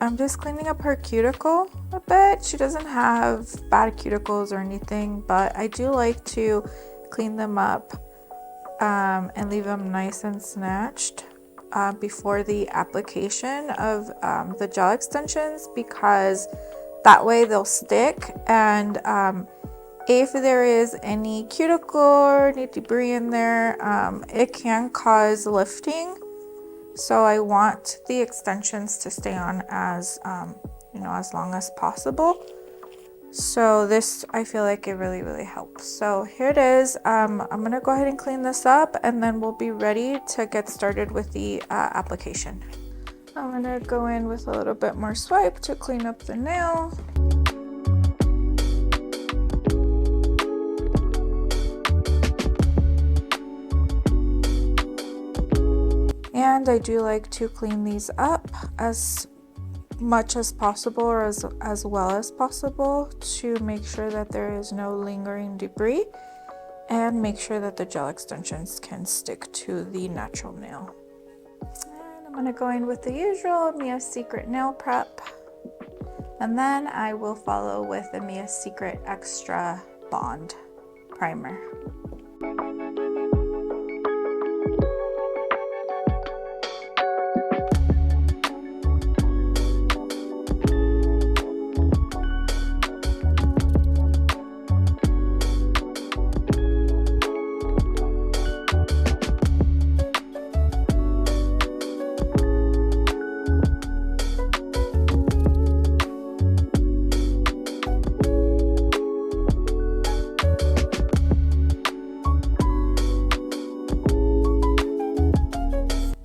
I'm just cleaning up her cuticle a bit. She doesn't have bad cuticles or anything, but I do like to clean them up and leave them nice and snatched before the application of the gel extensions, because that way they'll stick, and if there is any cuticle or any debris in there, it can cause lifting. So I want the extensions to stay on as as long as possible. So this, I feel like it really helps. So here it is. I'm gonna go ahead and clean this up, and then we'll be ready to get started with the application. I'm gonna go in with a little bit more swipe to clean up the nail. And I do like to clean these up as much as possible, or as well as possible, to make sure that there is no lingering debris and make sure that the gel extensions can stick to the natural nail. And I'm gonna go in with the usual Mia's Secret nail prep, and then I will follow with the Mia's Secret Extra Bond primer.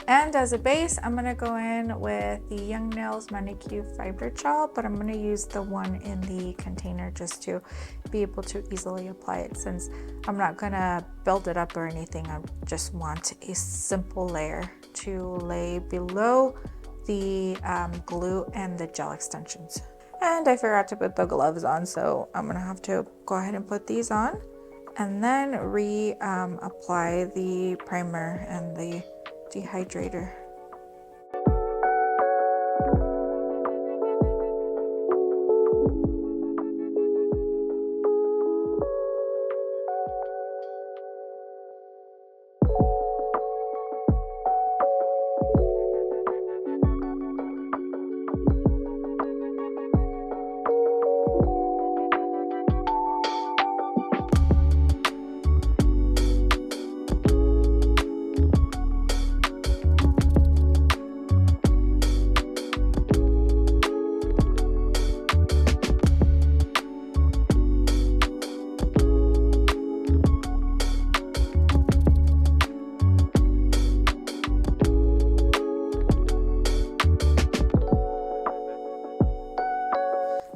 And as a base, I'm gonna go in with the Young Nails Manicure Fiber Gel, but I'm gonna use the one in the container just to be able to easily apply it, since I'm not gonna build it up or anything. I just want a simple layer to lay below the glue and the gel extensions. And I forgot to put the gloves on, so I'm gonna have to go ahead and put these on and then apply the primer and the dehydrator.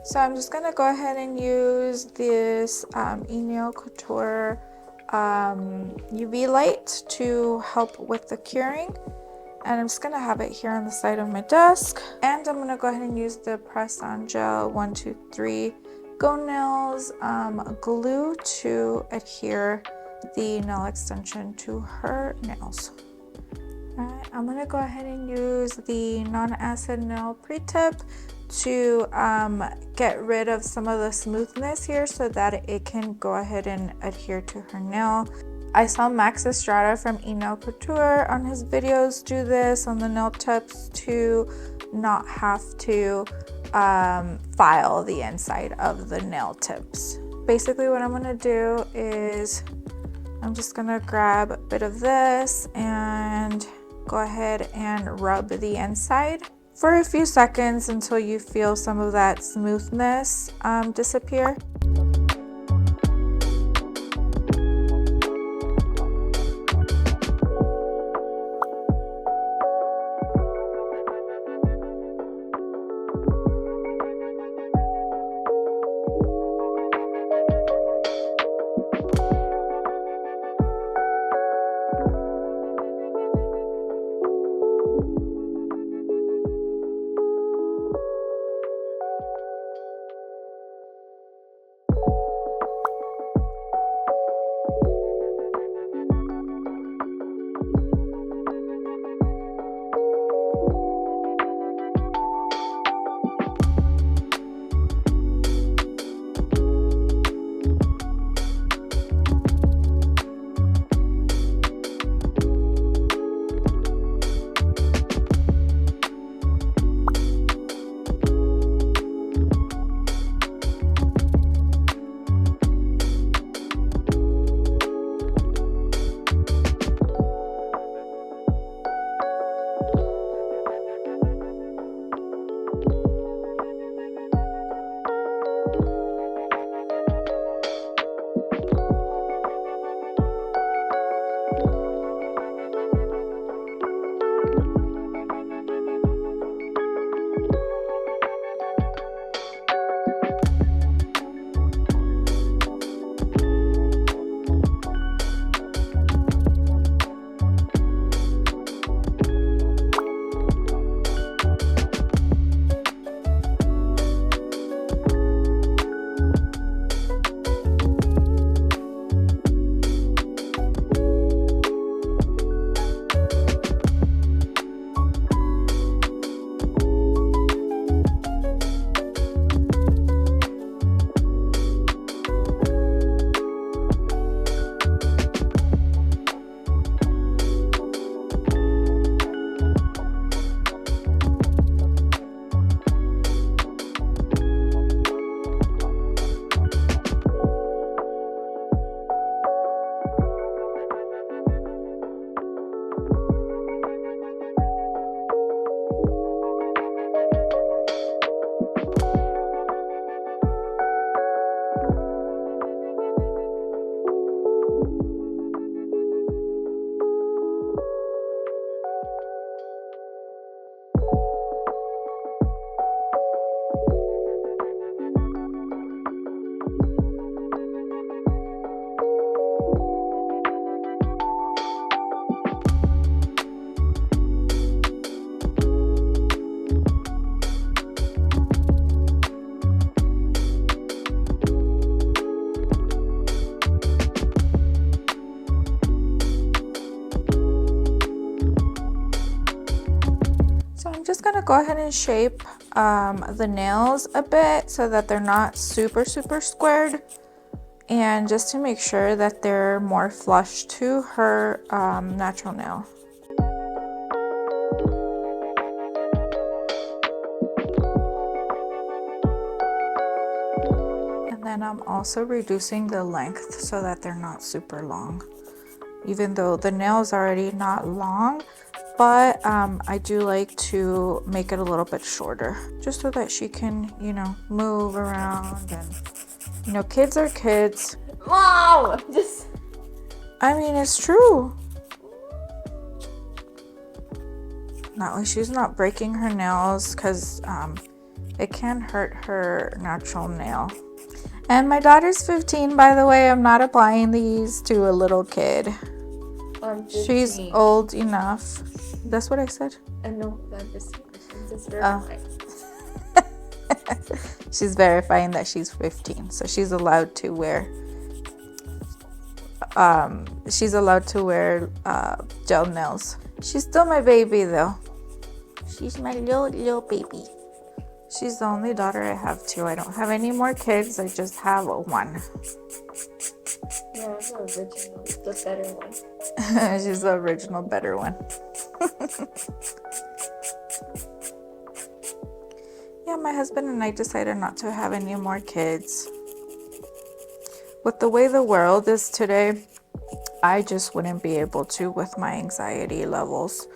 So I'm just gonna go ahead and use this Enailcouture UV light to help with the curing. And I'm just gonna have it here on the side of my desk. And I'm gonna go ahead and use the Press On Gel 123 Go Nails glue to adhere the nail extension to her nails. Alright, I'm gonna go ahead and use the non-acid nail pre-tip to get rid of some of the smoothness here so that it can go ahead and adhere to her nail. I saw Max Estrada from Enailcouture on his videos do this on the nail tips to not have to file the inside of the nail tips. Basically what I'm gonna do is I'm just gonna grab a bit of this and go ahead and rub the inside for a few seconds until you feel some of that smoothness disappear. I'm just gonna go ahead and shape the nails a bit so that they're not super squared, and just to make sure that they're more flush to her natural nail. And then I'm also reducing the length so that they're not super long, even though the nail is already not long. But I do like to make it a little bit shorter, just so that she can, you know, move around, and, you know, kids are kids. Mom, I mean, it's true. That way she's not breaking her nails, because it can hurt her natural nail. And my daughter's 15, by the way. I'm not applying these to a little kid. She's old enough. That's what I said? No, I'm just verifying. She's verifying that she's 15, so she's allowed to wear gel nails. She's still my baby though. She's my little baby. She's the only daughter I have too. I don't have any more kids. I just have one. Yeah, it's the original, the better one. She's the original, better one. Yeah, my husband and I decided not to have any more kids. With the way the world is today, I just wouldn't be able to with my anxiety levels.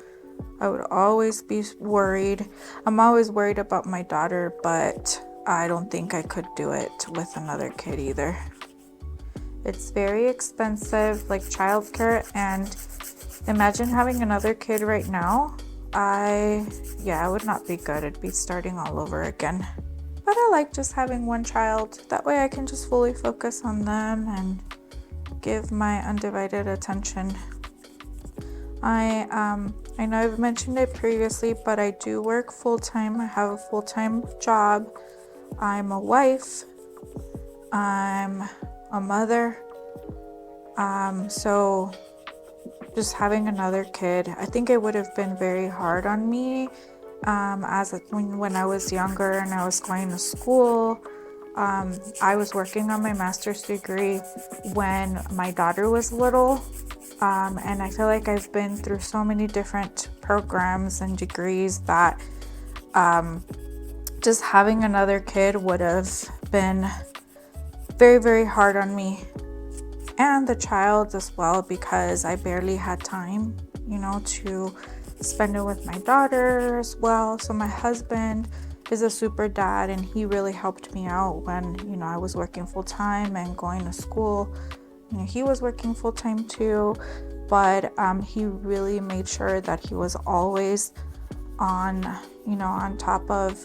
I would always be worried. I'm always worried about my daughter, but I don't think I could do it with another kid either. It's very expensive, like childcare, and imagine having another kid right now. It would not be good. It'd be starting all over again. But I like just having one child. That way I can just fully focus on them and give my undivided attention. I know I've mentioned it previously, but I do work full-time. I have a full-time job. I'm a wife. I'm a mother. So just having another kid, I think it would have been very hard on me when I was younger and I was going to school. I was working on my master's degree when my daughter was little, and I feel like I've been through so many different programs and degrees that just having another kid would have been very, very hard on me, and the child as well, because I barely had time, you know, to spend it with my daughter as well. So my husband is a super dad, and he really helped me out when, you know, I was working full time and going to school. You know, he was working full time too, but he really made sure that he was always on, you know, on top of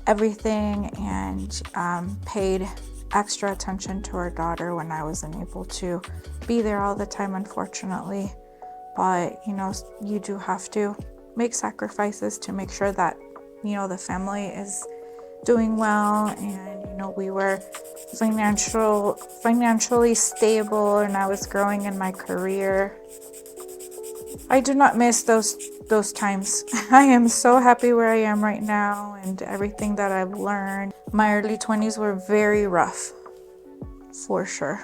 everything, and paid extra attention to our daughter when I wasn't able to be there all the time, unfortunately. But, you know, you do have to make sacrifices to make sure that, you know, the family is doing well, and, you know, we were financially stable, and I was growing in my career. I do not miss those times. I am so happy where I am right now and everything that I've learned. My early 20s were very rough, for sure.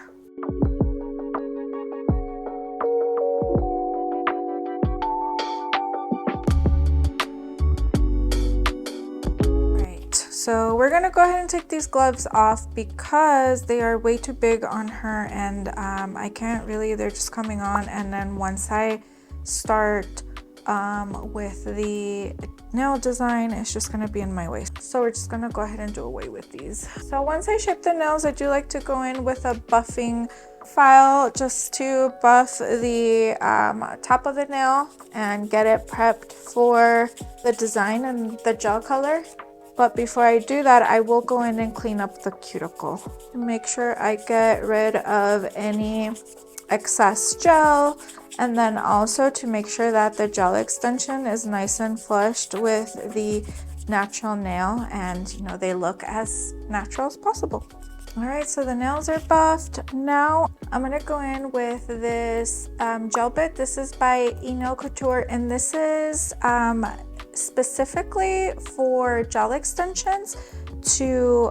So we're gonna go ahead and take these gloves off because they are way too big on her, and I can't really, they're just coming on, and then once I start with the nail design, it's just gonna be in my way. So we're just gonna go ahead and do away with these. So once I shape the nails, I do like to go in with a buffing file just to buff the top of the nail and get it prepped for the design and the gel color. But before I do that, I will go in and clean up the cuticle. Make sure I get rid of any excess gel, and then also to make sure that the gel extension is nice and flushed with the natural nail, and you know, they look as natural as possible. All right, so the nails are buffed. Now I'm gonna go in with this gel bit. This is by Enailcouture, and this is specifically for gel extensions to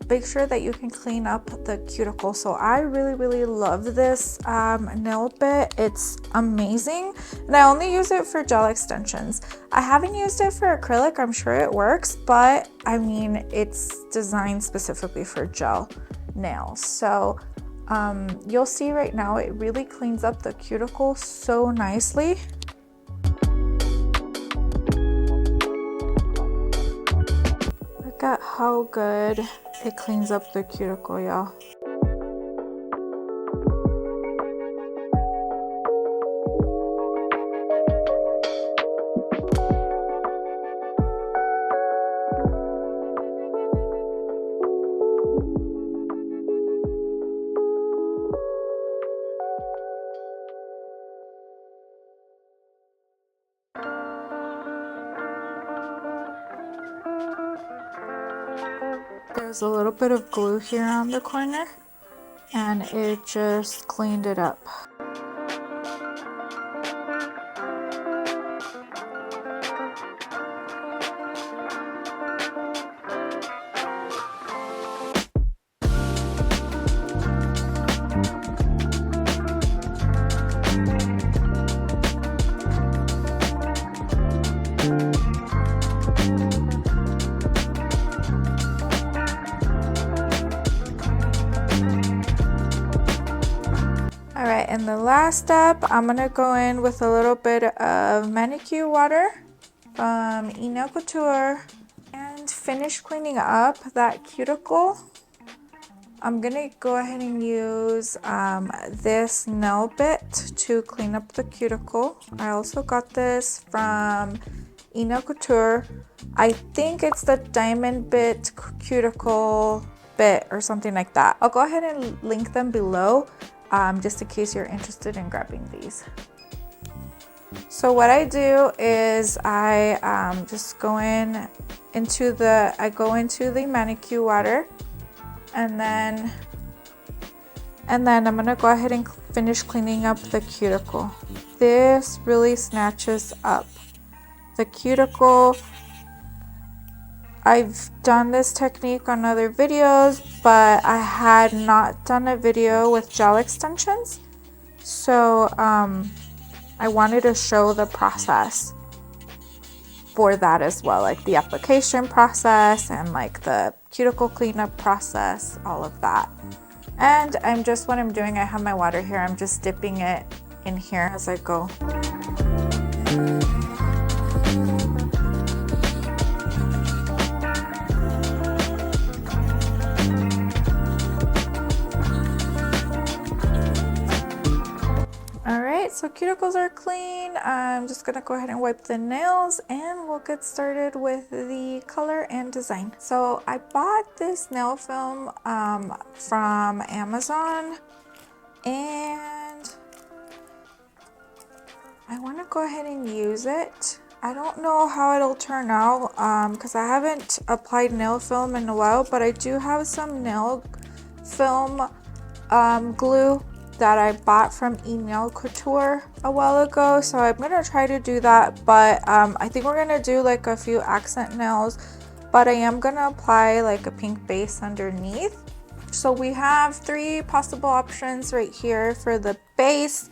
make sure that you can clean up the cuticle. So I really love this nail bit. It's amazing, and I only use it for gel extensions. I haven't used it for acrylic. I'm sure it works, but I mean, it's designed specifically for gel nails. So you'll see right now, it really cleans up the cuticle so nicely. Look at how good it cleans up the cuticle, y'all. There's a little bit of glue here on the corner, and it just cleaned it up. Alright, and the last step, I'm gonna go in with a little bit of manicure water from Enailcouture and finish cleaning up that cuticle. I'm gonna go ahead and use this nail bit to clean up the cuticle. I also got this from Enailcouture. I think it's the diamond bit cuticle bit or something like that. I'll go ahead and link them below. Just in case you're interested in grabbing these. So what I do is I just go into the manicure water, and then I'm gonna go ahead and finish cleaning up the cuticle. This really snatches up the cuticle. I've done this technique on other videos, but I had not done a video with gel extensions. So I wanted to show the process for that as well, like the application process and like the cuticle cleanup process, all of that. And what I'm doing, I have my water here, I'm just dipping it in here as I go. So cuticles are clean. I'm just gonna go ahead and wipe the nails, and we'll get started with the color and design. So I bought this nail film from Amazon, and I want to go ahead and use it. I don't know how it'll turn out because I haven't applied nail film in a while, but I do have some nail film glue that I bought from Enailcouture a while ago, so I'm gonna try to do that. But I think we're gonna do like a few accent nails, but I am gonna apply like a pink base underneath. So we have 3 possible options right here for the base.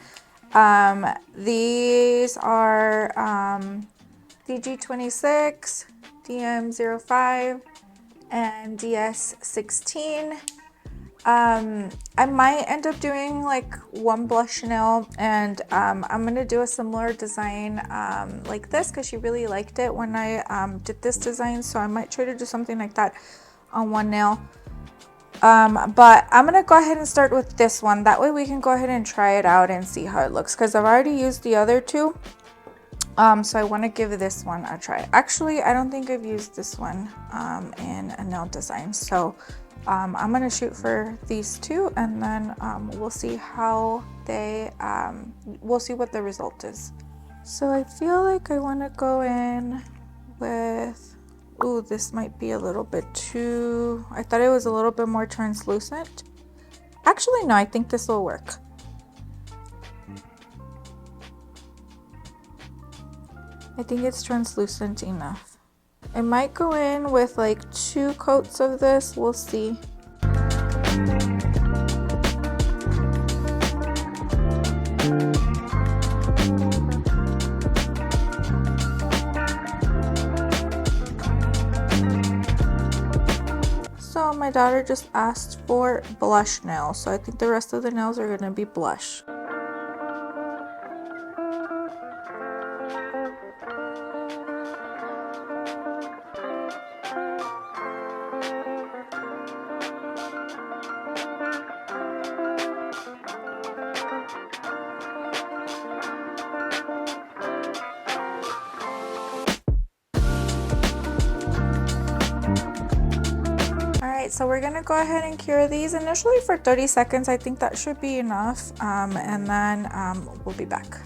These are DG26, DM05, and DS16. I might end up doing like one blush nail, and I'm gonna do a similar design like this because she really liked it when I did this design, so I might try to do something like that on one nail. But I'm gonna go ahead and start with this one. That way we can go ahead and try it out and see how it looks, because I've already used the other two. So I want to give this one a try. Actually, I don't think I've used this one in a nail design. So I'm gonna shoot for these two, and then we'll see how they, we'll see what the result is. So I feel like I want to go in with, ooh, this might be a little bit too, I thought it was a little bit more translucent. Actually, no, I think this will work. I think it's translucent enough. I might go in with like 2 coats of this, we'll see. So my daughter just asked for blush nails, so I think the rest of the nails are gonna be blush. So we're gonna go ahead and cure these initially for 30 seconds. I think that should be enough, and then we'll be back.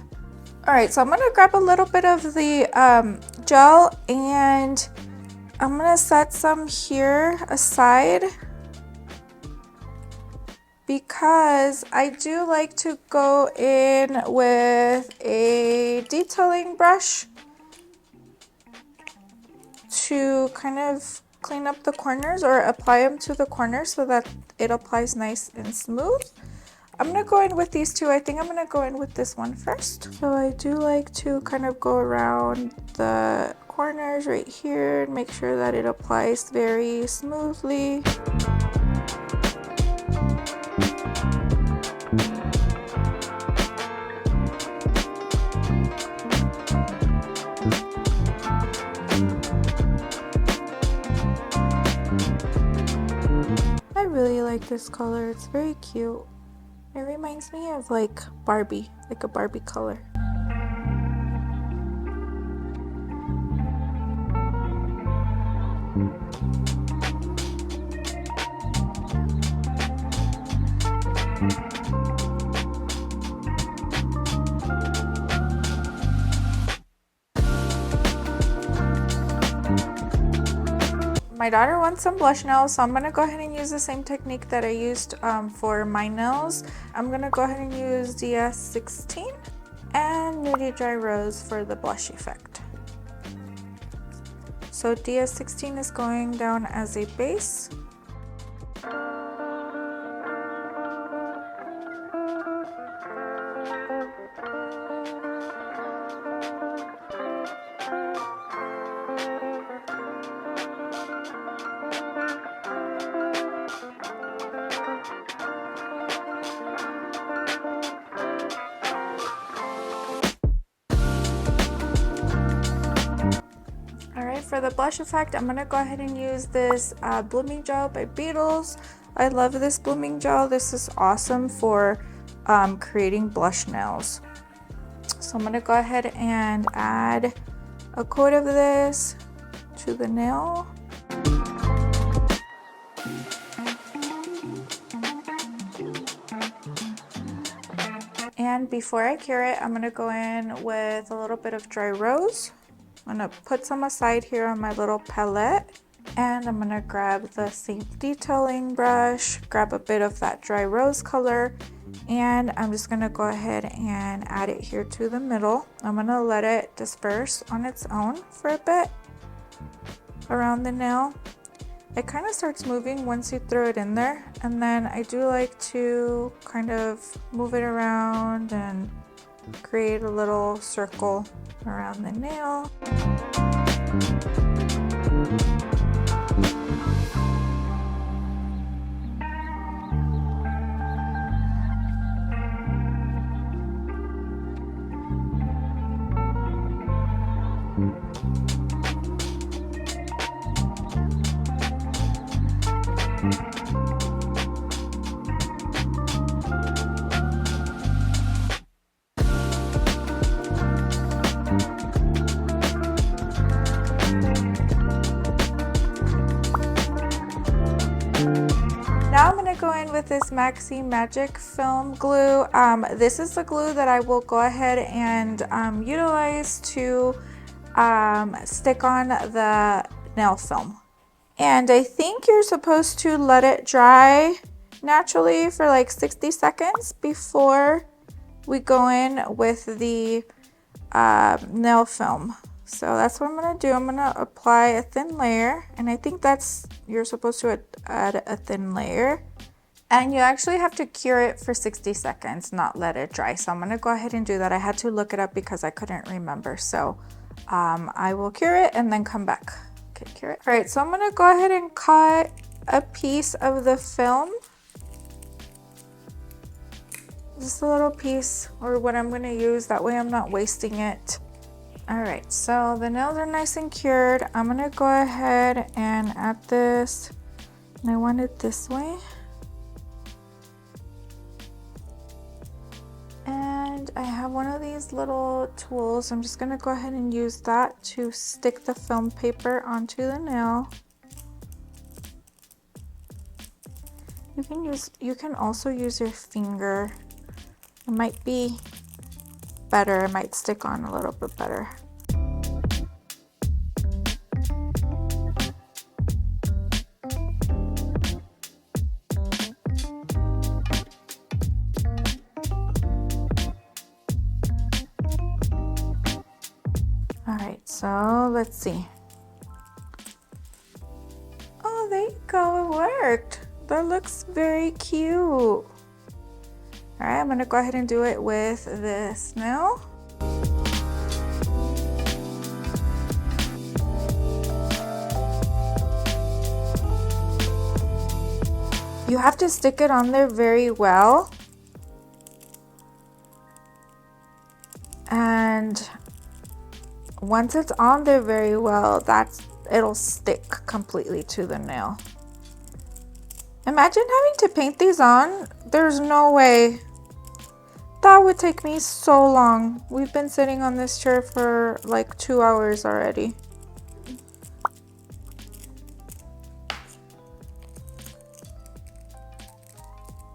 All right, so I'm gonna grab a little bit of the gel, and I'm gonna set some here aside because I do like to go in with a detailing brush to kind of clean up the corners or apply them to the corners so that it applies nice and smooth. I'm gonna go in with these two. I think I'm gonna go in with this one first. So I do like to kind of go around the corners right here and make sure that it applies very smoothly. I really like this color, it's very cute. It reminds me of like Barbie, like a Barbie color. My daughter wants some blush nails, so I'm gonna go ahead and use the same technique that I used for my nails. I'm gonna go ahead and use DS16 and Nudie Dry Rose for the blush effect. So DS16 is going down as a base. For the blush effect, I'm gonna go ahead and use this blooming gel by Beetles. I love this blooming gel. This is awesome for creating blush nails. So I'm gonna go ahead and add a coat of this to the nail. And before I cure it, I'm gonna go in with a little bit of dry rose. I'm gonna put some aside here on my little palette, and I'm gonna grab the same detailing brush, grab a bit of that dry rose color, and I'm just gonna go ahead and add it here to the middle. I'm gonna let it disperse on its own for a bit around the nail. It kind of starts moving once you throw it in there, and then I do like to kind of move it around and create a little circle around the nail. with this Maxi Magic Film glue. This is the glue that I will go ahead and utilize to stick on the nail film. And I think you're supposed to let it dry naturally for like 60 seconds before we go in with the nail film. So that's what I'm gonna do. I'm gonna apply a thin layer, and I think you're supposed to add a thin layer. And you actually have to cure it for 60 seconds, not let it dry. So I'm gonna go ahead and do that. I had to look it up because I couldn't remember. So I will cure it and then come back. Okay, cure it. All right, so I'm gonna go ahead and cut a piece of the film. Just a little piece, or what I'm gonna use. That way I'm not wasting it. All right, so the nails are nice and cured. I'm gonna go ahead and add this, and I want it this way. And I have one of these little tools. I'm just gonna go ahead and use that to stick the film paper onto the nail. You can also use your finger. It might be better, it might stick on a little bit better. All right, so let's see. Oh, there you go, it worked. That looks very cute. All right, I'm gonna go ahead and do it with this nail. You have to stick it on there very well. And once it's on there very well, it'll stick completely to the nail. Imagine having to paint these on. There's no way. That would take me so long. We've been sitting on this chair for like 2 hours already.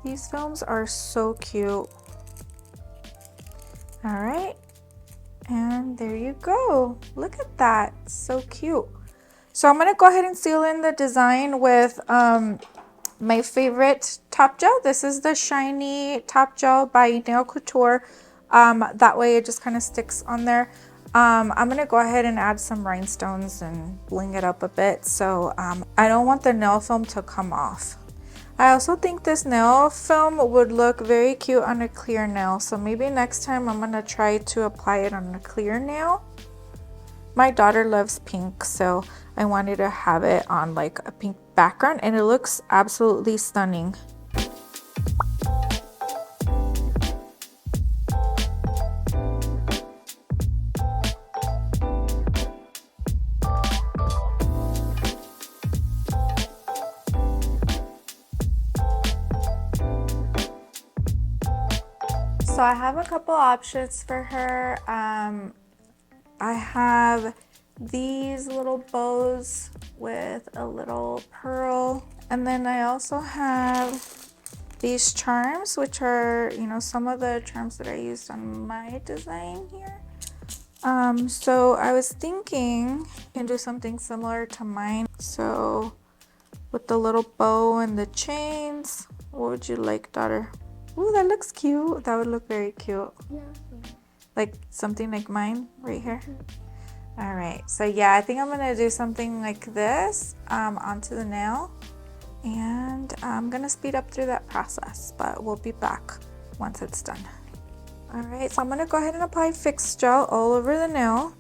These films are so cute. All right, and there you go. Look at that, so cute. So I'm gonna go ahead and seal in the design with my favorite top gel. This is the shiny top gel by Enailcouture. That way it just kind of sticks on there. I'm gonna go ahead and add some rhinestones and bling it up a bit. So I don't want the nail film to come off. I also think this nail film would look very cute on a clear nail. So maybe next time I'm gonna try to apply it on a clear nail. My daughter loves pink, so I wanted to have it on like a pink background, and it looks absolutely stunning. So I have a couple options for her. I have these little bows with a little pearl, and then I also have these charms, which are, you know, some of the charms that I used on my design here. So I was thinking I can do something similar to mine. So with the little bow and the chains, what would you like, daughter? Ooh, that looks cute. That would look very cute. Yeah. Like something like mine right here. All right, so yeah, I think I'm gonna do something like this onto the nail, and I'm gonna speed up through that process, but we'll be back once it's done. All right, so I'm gonna go ahead and apply Fix Gel all over the nail.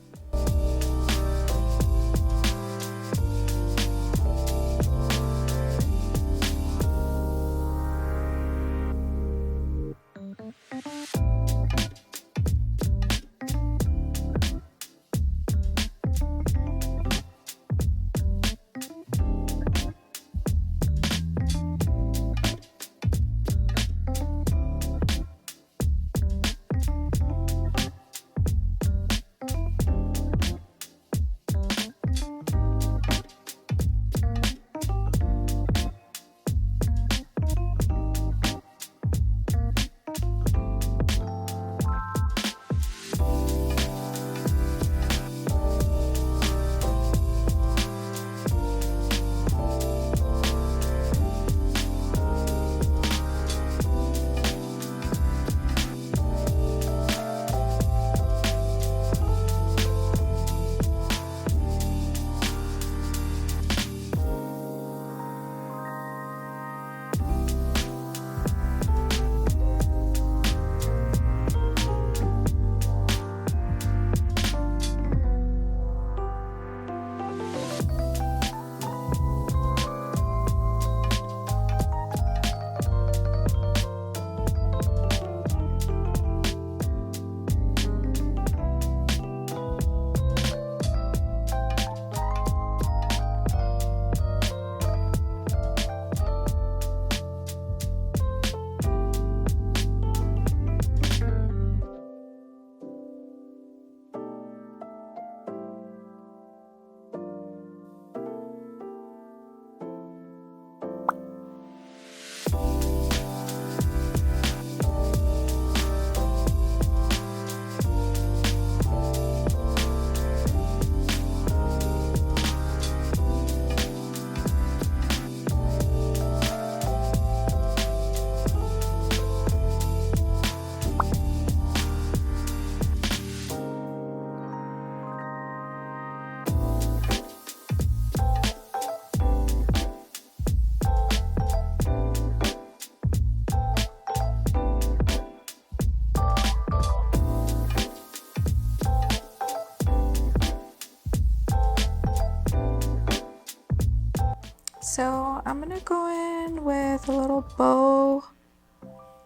So I'm gonna go in with a little bow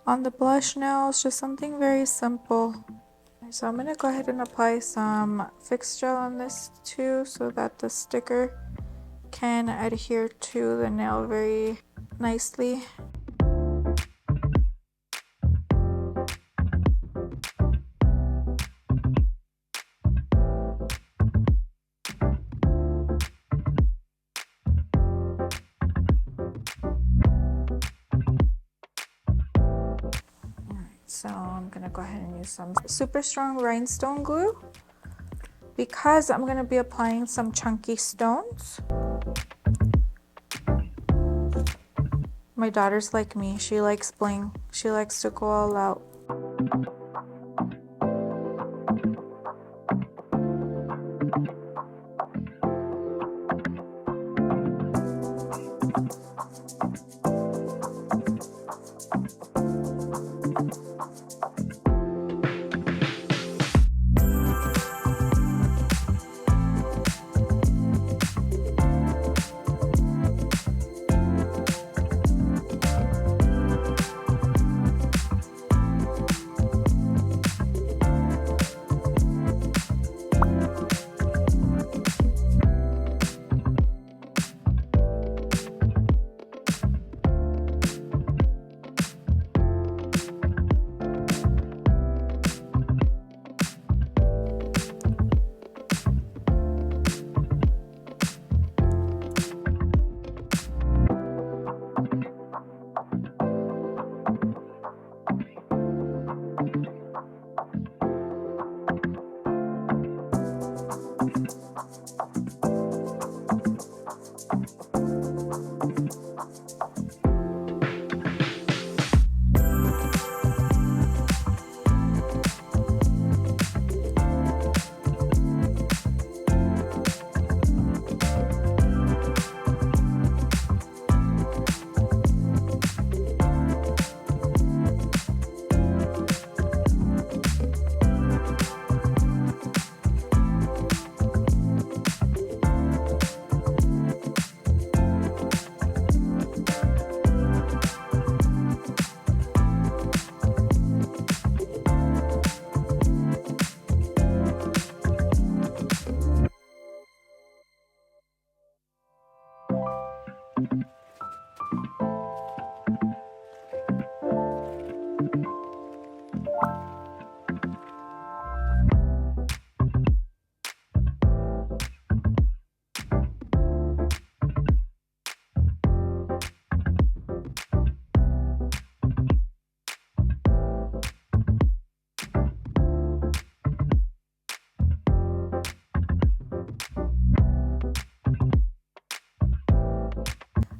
on the blush nails, just something very simple. So I'm gonna go ahead and apply some fix gel on this too so that the sticker can adhere to the nail very nicely. So I'm gonna go ahead and use some super strong rhinestone glue because I'm gonna be applying some chunky stones. My daughter's like me, she likes bling. She likes to go all out.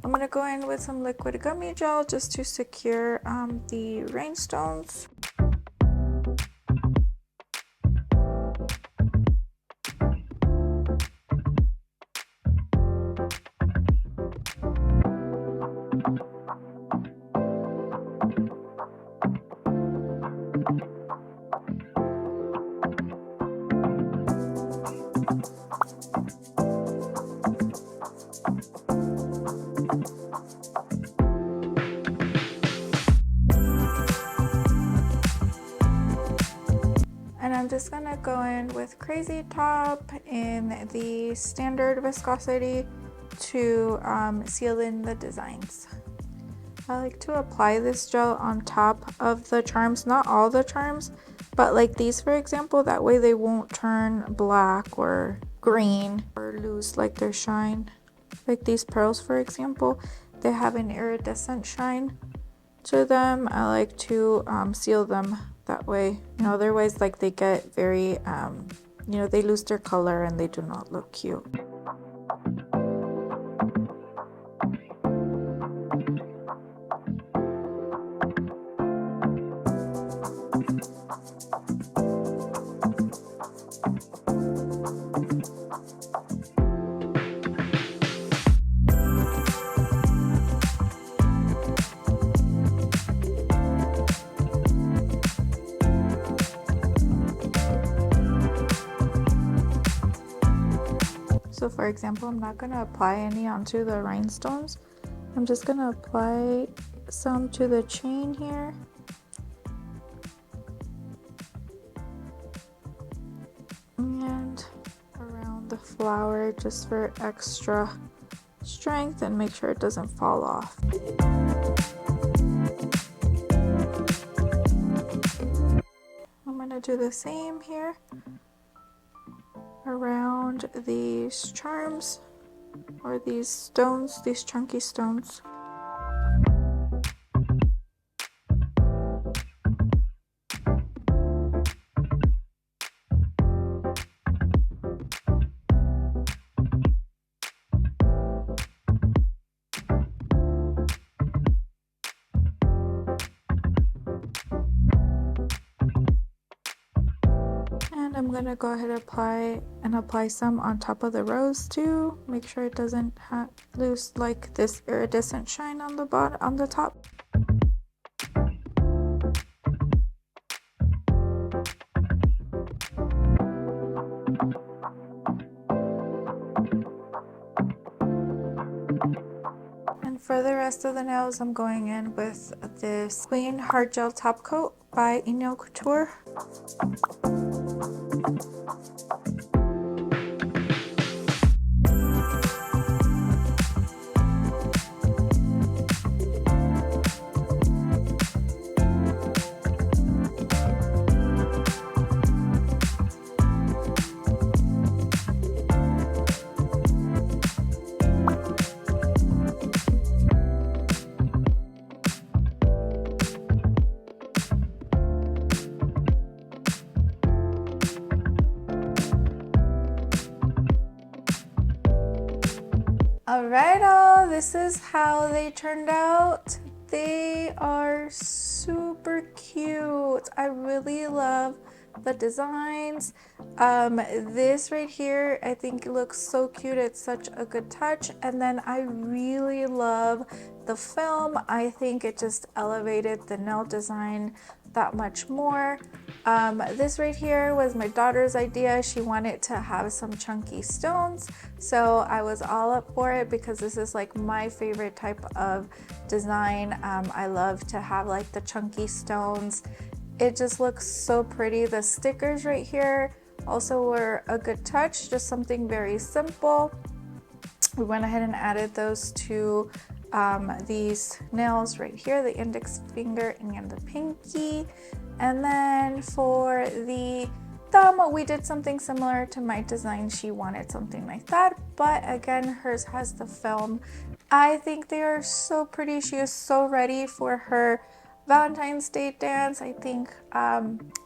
I'm gonna go in with some liquid gummy gel just to secure the rhinestones. And I'm just gonna go in with Crazy Top in the standard viscosity to seal in the designs. I like to apply this gel on top of the charms, not all the charms, but like these for example, that way they won't turn black or green or lose like their shine. Like these pearls for example, they have an iridescent shine to them. I like to seal them that way, you know, otherwise like they get very you know, they lose their color and they do not look cute. So for example, I'm not going to apply any onto the rhinestones. I'm just going to apply some to the chain here. And around the flower just for extra strength and make sure it doesn't fall off. I'm going to do the same here around these charms or these stones, these chunky stones. And I'm gonna go ahead and apply some on top of the rose too. Make sure it doesn't lose like this iridescent shine on the bottom, on the top. And for the rest of the nails, I'm going in with this Queen Hard Gel Top Coat by Enailcouture. Alright all, this is how they turned out. They are super cute. I really love the designs. This right here I think looks so cute. It's such a good touch. And then I really love the film. I think it just elevated the nail design that much more. This right here was my daughter's idea. She wanted to have some chunky stones, so I was all up for it because this is like my favorite type of design. I love to have like the chunky stones. It just looks so pretty. The stickers right here also were a good touch, just something very simple. We went ahead and added those to these nails right here, the index finger and the pinky. And then for the thumb, we did something similar to my design. She wanted something like that, but again, hers has the film. I think they are so pretty. She is so ready for her Valentine's Day dance. I think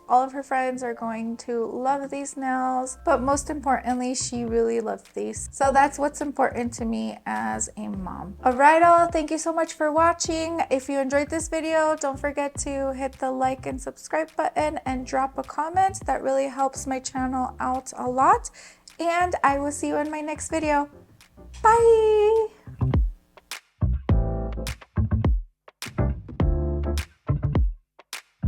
all of her friends are going to love these nails, but most importantly, she really loved these. So that's what's important to me as a mom. Alright all, thank you so much for watching. If you enjoyed this video, don't forget to hit the like and subscribe button and drop a comment. That really helps my channel out a lot. And I will see you in my next video. Bye!